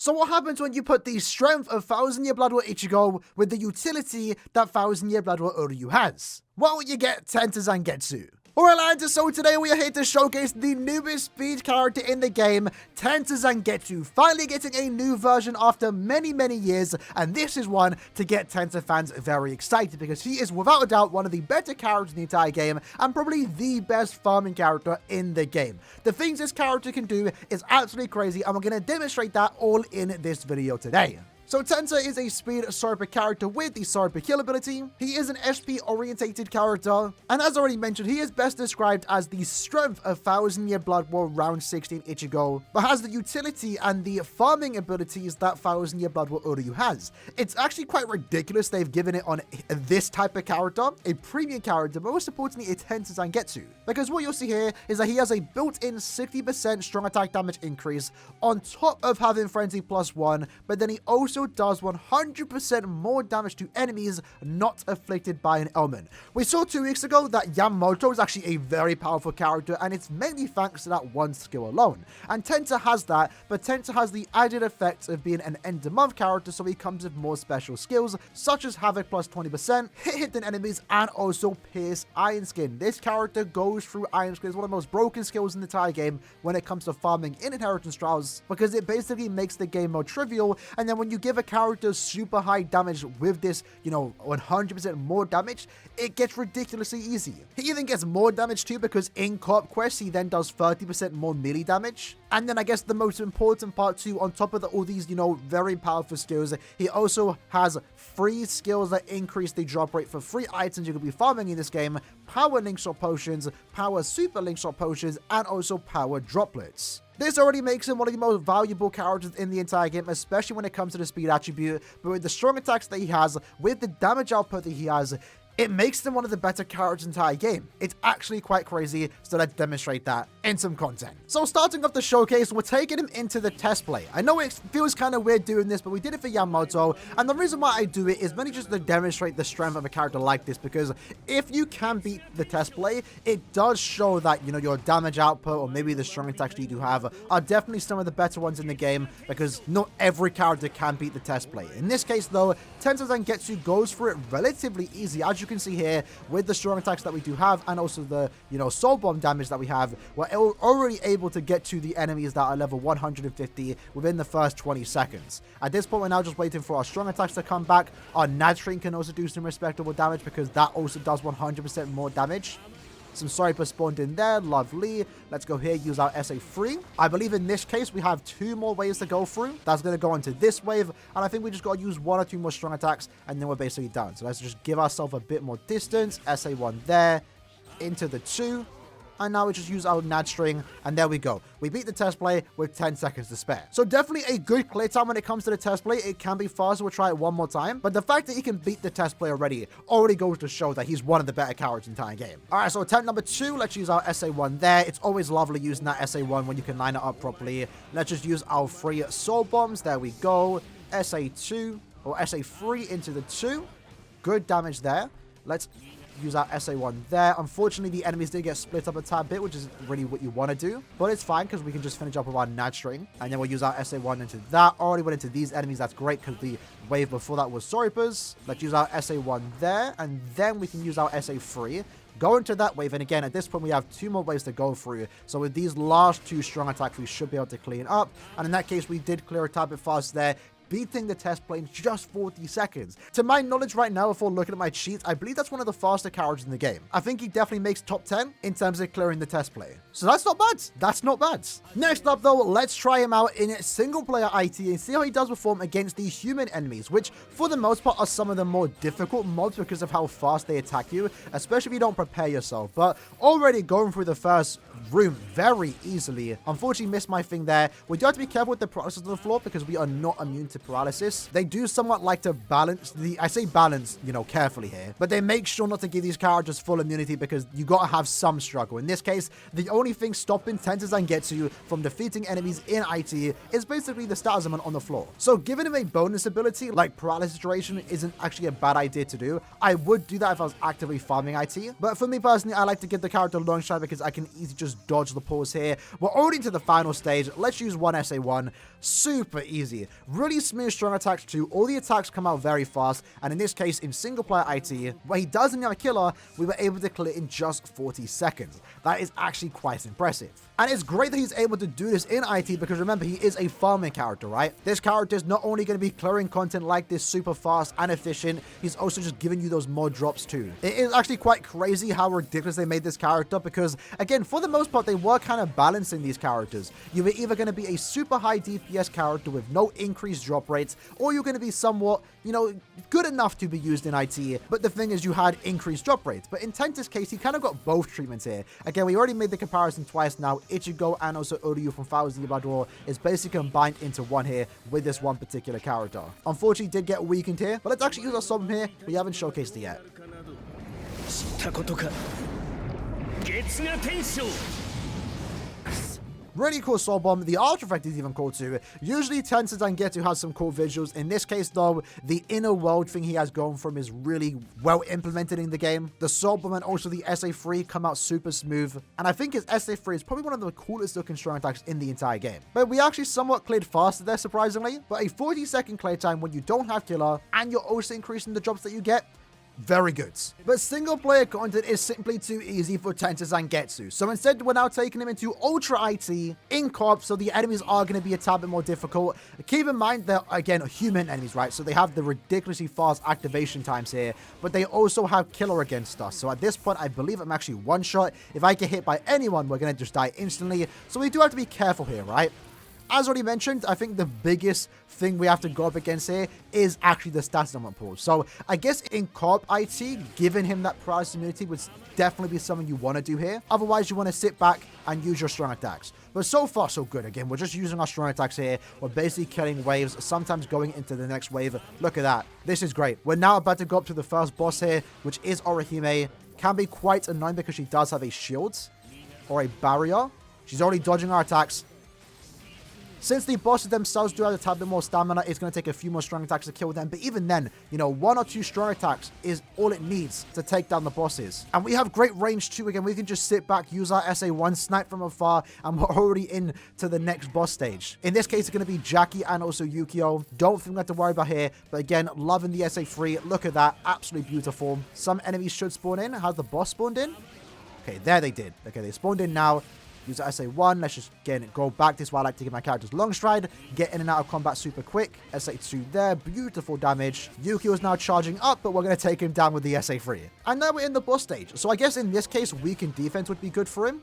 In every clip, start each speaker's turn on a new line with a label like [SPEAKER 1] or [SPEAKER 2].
[SPEAKER 1] So what happens when you put the strength of 1000-Year Blood War Ichigo with the utility that 1000-Year Blood War Uryu has? Well, you get TENSA ZANGETSU. Alright lads, so today we are here to showcase the newest speed character in the game, TENSA ZANGETSU, finally getting a new version after many years, and this is one to get Tensa fans very excited because he is without a doubt one of the better characters in the entire game and probably the best farming character in the game. The things this character can do is absolutely crazy and we're going to demonstrate that all in this video today. So Tensa is a speed Sorpa character with the Sorpa kill ability. He is an SP orientated character, and as already mentioned, he is best described as the strength of 1000-Year Blood War round 16 Ichigo, but has the utility and the farming abilities that 1000-Year Blood War Uryu has. It's actually quite ridiculous they've given it on this type of character, a premium character, but most importantly a Tensa Zangetsu, because what you'll see here is that he has a built-in 60% strong attack damage increase on top of having Frenzy +1, but then he also does 100% more damage to enemies not afflicted by an ailment. We saw 2 weeks ago that Yamamoto is actually a very powerful character, and it's mainly thanks to that one skill alone. And Tensa has that, but Tensa has the added effect of being an end of month character, so he comes with more special skills, such as Havoc +20%, hit hidden enemies, and also Pierce Iron Skin. This character goes through Iron Skin. It's one of the most broken skills in the entire game when it comes to farming in Inheritance Trials, because it basically makes the game more trivial, and then when you give a character super high damage with this, 100% more damage, it gets ridiculously easy. He even gets more damage too, because in co-op quests, he then does 30% more melee damage. And then I guess the most important part too, on top of all these, very powerful skills, he also has 3 skills that increase the drop rate for 3 items you could be farming in this game: Power Link Shot Potions, Power Super Link Shot Potions, and also Power Droplets. This already makes him one of the most valuable characters in the entire game, especially when it comes to the speed attribute, but with the strong attacks that he has, with the damage output that he has, it makes him one of the better characters in the entire game. It's actually quite crazy, so let's demonstrate that in some content. So starting off the showcase, we're taking him into the test play. I know it feels kind of weird doing this, but we did it for Yamamoto, and the reason why I do it is mainly just to demonstrate the strength of a character like this, because if you can beat the test play, it does show that, your damage output or maybe the strong attacks you do have are definitely some of the better ones in the game, because not every character can beat the test play. In this case though, Tensa Zangetsu goes through it relatively easy. As you can see here, with the strong attacks that we do have and also the soul bomb damage that we have, we're already able to get to the enemies that are level 150 within the first 20 seconds. At this point, we're now just waiting for our strong attacks to come back. Our Nadstring can also do some respectable damage, because that also does 100% more damage. Some Sorpa spawned in there, lovely. Let's go here, use our SA3. I believe in this case, we have 2 more waves to go through. That's going to go into this wave, and I think we just got to use 1 or 2 more strong attacks, and then we're basically done. So let's just give ourselves a bit more distance. SA1 there, into the 2. And now we just use our Nadstring, and there we go. We beat the test play with 10 seconds to spare. So definitely a good clear time when it comes to the test play. It can be faster. We'll try it one more time. But the fact that he can beat the test play already goes to show that he's one of the better characters in the entire game. All right, so attempt number 2. Let's use our SA1 there. It's always lovely using that SA1 when you can line it up properly. Let's just use our 3 soul bombs. There we go. SA2 or SA3 into the 2. Good damage there. Let's use our SA1 there. Unfortunately, the enemies did get split up a tad bit, which is really what you want to do, but it's fine because we can just finish up with our Nadstring, and then we'll use our SA1 into that. Already went into these enemies. That's great because the wave before that was Sorpas. Let's use our SA1 there, and then we can use our SA3. Go into that wave, and again, at this point, we have 2 more waves to go through. So with these last 2 strong attacks, we should be able to clean up, and in that case, we did clear a tad bit fast there, beating the test play in just 40 seconds. To my knowledge right now, before looking at my cheats, I believe that's one of the faster characters in the game. I think he definitely makes top 10 in terms of clearing the test play. So that's not bad. That's not bad. Next up though, let's try him out in single player IT and see how he does perform against the human enemies, which for the most part are some of the more difficult mobs because of how fast they attack you, especially if you don't prepare yourself. But already going through the first room very easily. Unfortunately, missed my thing there. We do have to be careful with the process of the floor because we are not immune to paralysis, they do somewhat like to balance I say balance, carefully here, but they make sure not to give these characters full immunity because you gotta have some struggle. In this case, the only thing stopping TENSA ZANGETSU from defeating enemies in IT is basically the stat summon on the floor. So giving him a bonus ability like paralysis duration isn't actually a bad idea to do. I would do that if I was actively farming IT, but for me personally, I like to give the character long stride because I can easily just dodge the pause here. We're already to the final stage. Let's use one SA1. Super easy. Really smooth strong attacks too. All the attacks come out very fast, and in this case, in single player IT, where he doesn't have a killer, we were able to clear in just 40 seconds. That is actually quite impressive. And it's great that he's able to do this in IT because remember, he is a farming character, right? This character is not only going to be clearing content like this super fast and efficient, he's also just giving you those mod drops too. It is actually quite crazy how ridiculous they made this character because, again, for the most part, they were kind of balancing these characters. You were either going to be a super high DPS character with no increased drop rates, or you're going to be somewhat, good enough to be used in IT, but the thing is you had increased drop rates. But in TENSA's case, he kind of got both treatments here. Again, we already made the comparison twice now. Ichigo and also Uryu from 1000 Year Blood War is basically combined into one here with this one particular character. Unfortunately, did get weakened here, but let's actually use our sub here. We haven't showcased it yet. Really cool soul bomb. The art effect is even cool too. Usually TENSA ZANGETSU has some cool visuals. In this case though, the inner world thing he has going from is really well implemented in the game. The soul bomb and also the SA3 come out super smooth. And I think his SA3 is probably one of the coolest looking strong attacks in the entire game. But we actually somewhat cleared faster there, surprisingly. But a 40-second clear time when you don't have killer and you're also increasing the drops that you get, very good. But single player content is simply too easy for TENSA ZANGETSU. So instead, we're now taking him into Ultra IT in co-op, so the enemies are going to be a tad bit more difficult. Keep in mind they're, again, human enemies, right? So they have the ridiculously fast activation times here, but they also have killer against us. So at this point, I believe I'm actually one shot. If I get hit by anyone, we're going to just die instantly. So we do have to be careful here, right? As already mentioned, I think the biggest thing we have to go up against here is actually the stat summon pool. So I guess in co-op IT, giving him that paralysis immunity would definitely be something you want to do here. Otherwise, you want to sit back and use your strong attacks. But so far, so good. Again, we're just using our strong attacks here. We're basically killing waves, sometimes going into the next wave. Look at that. This is great. We're now about to go up to the first boss here, which is Aaroniero. Can be quite annoying because she does have a shield or a barrier. She's already dodging our attacks. Since the bosses themselves do have a tad bit more stamina, it's going to take a few more strong attacks to kill them. But even then, one or two strong attacks is all it needs to take down the bosses. And we have great range too. Again, we can just sit back, use our SA1, snipe from afar, and we're already in to the next boss stage. In this case, it's going to be Jackie and also Yukio. Don't think we have to worry about here. But again, loving the SA3. Look at that. Absolutely beautiful. Some enemies should spawn in. Has the boss spawned in? Okay, there they did. Okay, they spawned in now. Use the SA1. Let's just go back. This is why I like to give my characters long stride. Get in and out of combat super quick. SA2 there. Beautiful damage. Yukio is now charging up, but we're going to take him down with the SA3. And now we're in the boss stage. So I guess in this case, weakened defense would be good for him.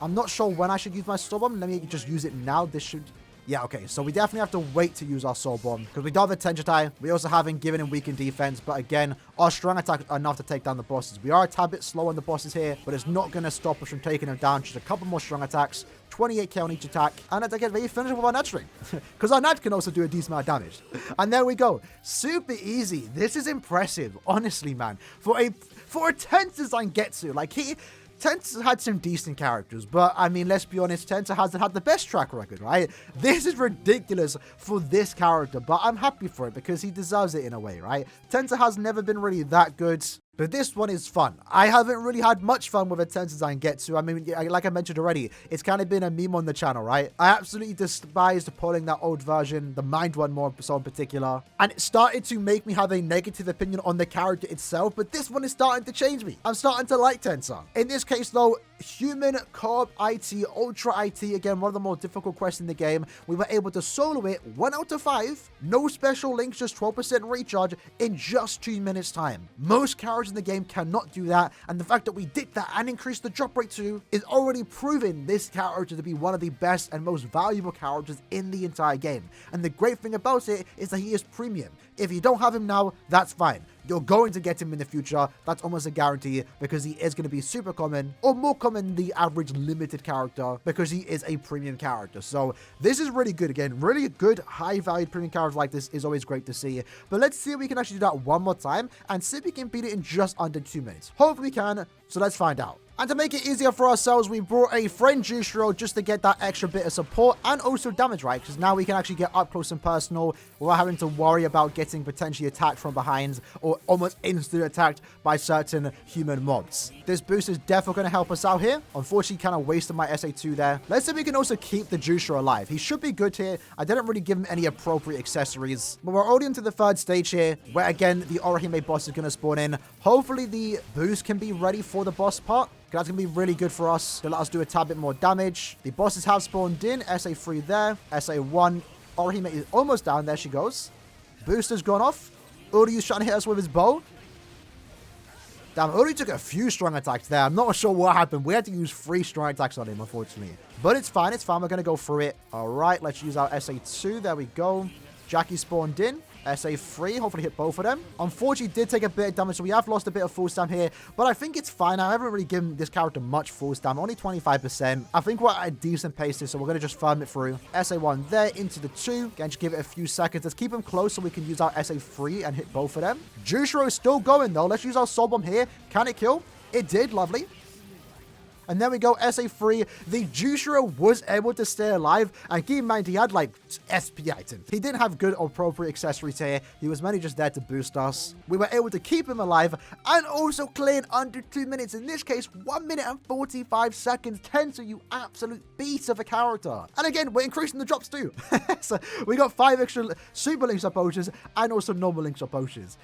[SPEAKER 1] I'm not sure when I should use my soul bomb. Let me just use it now. This should... Yeah, okay, so we definitely have to wait to use our soul bomb because we don't have the Tenjitai. We also haven't given him weakened defense, but again, our strong attack is enough to take down the bosses. We are a tad bit slow on the bosses here, but it's not going to stop us from taking them down. Just a couple more strong attacks, 28k on each attack, and I get ready to finish with our nat string because our nat can also do a decent amount of damage. And there we go. Super easy. This is impressive, honestly, man. For a TENSA ZANGETSU, like TENSA had some decent characters, but I mean, let's be honest, TENSA hasn't had the best track record, right? This is ridiculous for this character, but I'm happy for it because he deserves it in a way, right? TENSA has never been really that good. But this one is fun. I haven't really had much fun with a TENSA ZANGETSU. I mean, like I mentioned already, it's kind of been a meme on the channel, right? I absolutely despised pulling that old version, the Mind one more so in particular. And it started to make me have a negative opinion on the character itself, but this one is starting to change me. I'm starting to like TENSA. In this case though, human co-op IT, Ultra IT, again, one of the more difficult quests in the game. We were able to solo it 1 out of 5, no special links, just 12% recharge in just 2 minutes time. Most characters in the game cannot do that, and the fact that we did that and increased the drop rate too is already proving this character to be one of the best and most valuable characters in the entire game. And the great thing about it is that he is premium. If you don't have him now, that's fine. you're going to get him in the future. That's almost a guarantee because he is going to be super common, or more common than the average limited character, because he is a premium character. So this is really good. Again, really good high valued premium characters like this is always great to see. But let's see if we can actually do that one more time and see if we can beat it in just under 2 minutes. Hopefully we can. So let's find out. And to make it easier for ourselves, we brought a friend Jushiro just to get that extra bit of support and also damage, right? Because now we can actually get up close and personal without having to worry about getting potentially attacked from behind or almost instantly attacked by certain human mobs. This boost is definitely going to help us out here. Unfortunately, kind of wasted my SA2 there. Let's see if we can also keep the Jushiro alive. He should be good here. I didn't really give him any appropriate accessories. But we're already into the 3rd stage here, where again, the Aaroniero boss is going to spawn in. Hopefully, the boost can be ready for the boss part. That's going to be really good for us to let us do a tad bit more damage. The bosses have spawned in. SA3 there. SA1. Aaroniero is almost down. There she goes. Booster's gone off. Uryu's trying to hit us with his bow. Damn, Uryu took a few strong attacks there. I'm not sure what happened. We had to use 3 strong attacks on him, unfortunately. But it's fine. It's fine. We're going to go through it. All right. Let's use our SA2. There we go. Jackie spawned in. SA3, hopefully hit both of them. Unfortunately, did take a bit of damage, so we have lost a bit of full stam here, but I think it's fine. I haven't really given this character much full stam, only 25%. I think we're at a decent pace here, so we're going to just farm it through. SA1 there, into the 2. Again, just give it a few seconds. Let's keep him close so we can use our SA3 and hit both of them. Jushiro is still going, though. Let's use our Soul Bomb here. Can it kill? It did, lovely. And then we go SA3. The Jushiro was able to stay alive. And keep in mind, he had like SP items. He didn't have good or appropriate accessories here. He was mainly just there to boost us. We were able to keep him alive and also clear in under 2 minutes. In this case, 1 minute and 45 seconds. TENSA, you absolute beast of a character. And again, we're increasing the drops too. So we got 5 extra super links up potions and also normal links up potions.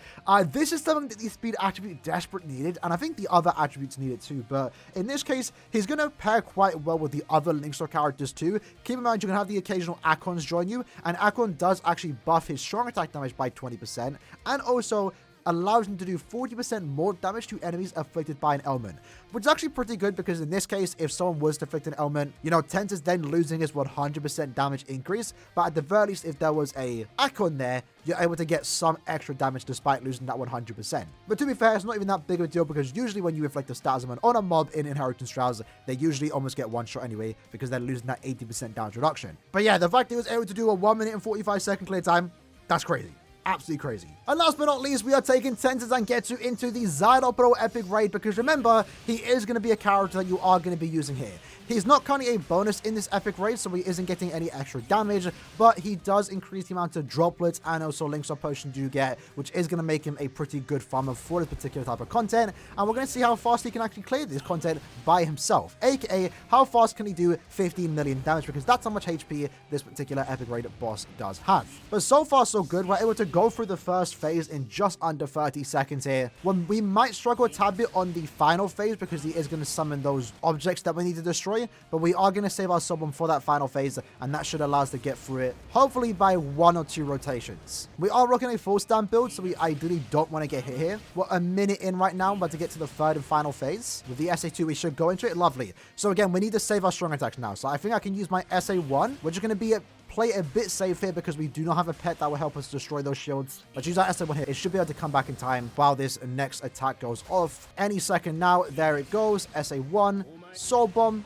[SPEAKER 1] This is something that the speed attribute desperately needed. And I think the other attributes needed too. But in this case, he's going to pair quite well with the other Linkstar characters too. Keep in mind, you're going to have the occasional Akons join you, and Akon does actually buff his strong attack damage by 20%, and also allows him to do 40% more damage to enemies afflicted by an ailment, which is actually pretty good because in this case, if someone was to afflict an ailment, you know, TENSA's then losing his 100% damage increase, but at the very least, if there was a Akon there, you're able to get some extra damage despite losing that 100%. But to be fair, it's not even that big of a deal because usually when you inflict a status on a mob in Inheritance Trials, they usually almost get one shot anyway because they're losing that 80% damage reduction. But yeah, the fact he was able to do a 1 minute and 45 second clear time, that's crazy. Absolutely crazy. And last but not least, we are taking TENSA ZANGETSU into the Zyro Pro Epic Raid because remember, he is going to be a character that you are going to be using here. He's not currently a bonus in this Epic Raid, so he isn't getting any extra damage, but he does increase the amount of droplets and also links or potions you get, which is going to make him a pretty good farmer for this particular type of content. And we're going to see how fast he can actually clear this content by himself, aka how fast can he do 15 million damage, because that's how much HP this particular Epic Raid boss does have. But so far so good, we're able to go through the first phase in just under 30 seconds here. When we might struggle a tad bit on the final phase because he is going to summon those objects that we need to destroy, but we are going to save our summon for that final phase, and that should allow us to get through it, hopefully by 1 or 2 rotations. We are rocking a full stand build, so we ideally don't want to get hit here. We're a minute in right now, but to get to the 3rd and final phase. With the SA2, we should go into it. Lovely. So again, we need to save our strong attacks now. So I think I can use my SA1, which is going to be play a bit safe here because we do not have a pet that will help us destroy those shields. Let's use our SA1 here. It should be able to come back in time while this next attack goes off. Any second now. There it goes. SA1, Soul Bomb,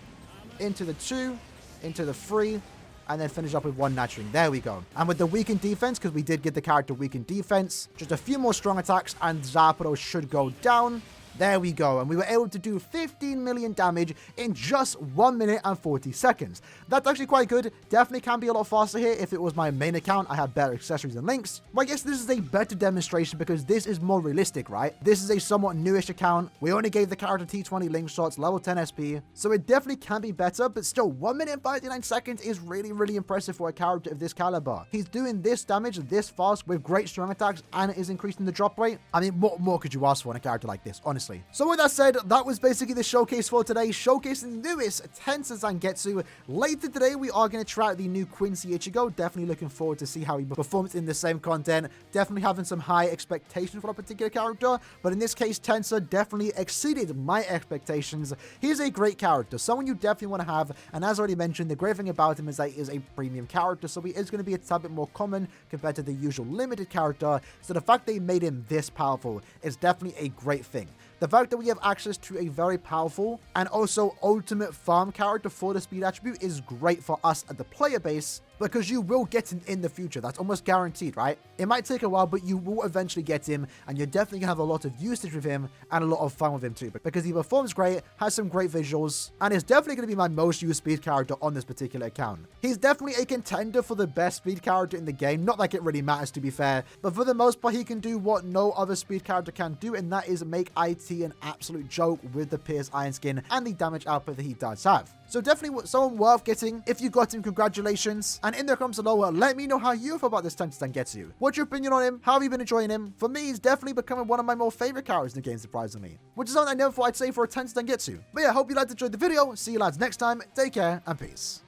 [SPEAKER 1] into the 2, into the 3, and then finish up with 1 nurturing. There we go. And with the weakened defense, because we did get the character weakened defense, just a few more strong attacks and Zapdos should go down. There we go, and we were able to do 15 million damage in just 1 minute and 40 seconds. That's actually quite good. Definitely can be a lot faster here. If it was my main account, I have better accessories and links. But I guess this is a better demonstration because this is more realistic, right? This is a somewhat newish account. We only gave the character T20 link shots, level 10 SP, so it definitely can be better, but still 1 minute and 59 seconds is really, really impressive for a character of this caliber. He's doing this damage this fast with great strong attacks and is increasing the drop rate. I mean, what more could you ask for in a character like this, honestly? honestly. So with that said, that was basically the showcase for today, showcasing the newest TENSA ZANGETSU. Later today, we are going to try out the new Quincy Ichigo. Definitely looking forward to see how he performs in the same content. Definitely having some high expectations for a particular character, but in this case, TENSA definitely exceeded my expectations. He's a great character, someone you definitely want to have, and as already mentioned, the great thing about him is that he is a premium character, so he is going to be a tad bit more common compared to the usual limited character, so the fact they made him this powerful is definitely a great thing. The fact that we have access to a very powerful and also ultimate farm character for the speed attribute is great for us at the player base, because you will get him in the future. That's almost guaranteed, right? It might take a while, but you will eventually get him, and you're definitely gonna have a lot of usage with him and a lot of fun with him too, because he performs great, has some great visuals, and is definitely gonna be my most used speed character on this particular account. He's definitely a contender for the best speed character in the game. Not like it really matters, to be fair, but for the most part, he can do what no other speed character can do, and that is make IT an absolute joke with the Pierce Iron Skin and the damage output that he does have. So definitely someone worth getting. If you got him, congratulations. And in the comments below, let me know how you feel about this TENSA ZANGETSU. What's your opinion on him? How have you been enjoying him? For me, he's definitely becoming one of my more favorite characters in the game, surprisingly. Which is something I never thought I'd say for a TENSA ZANGETSU. But yeah, hope you liked and enjoyed the video. See you lads next time. Take care and peace.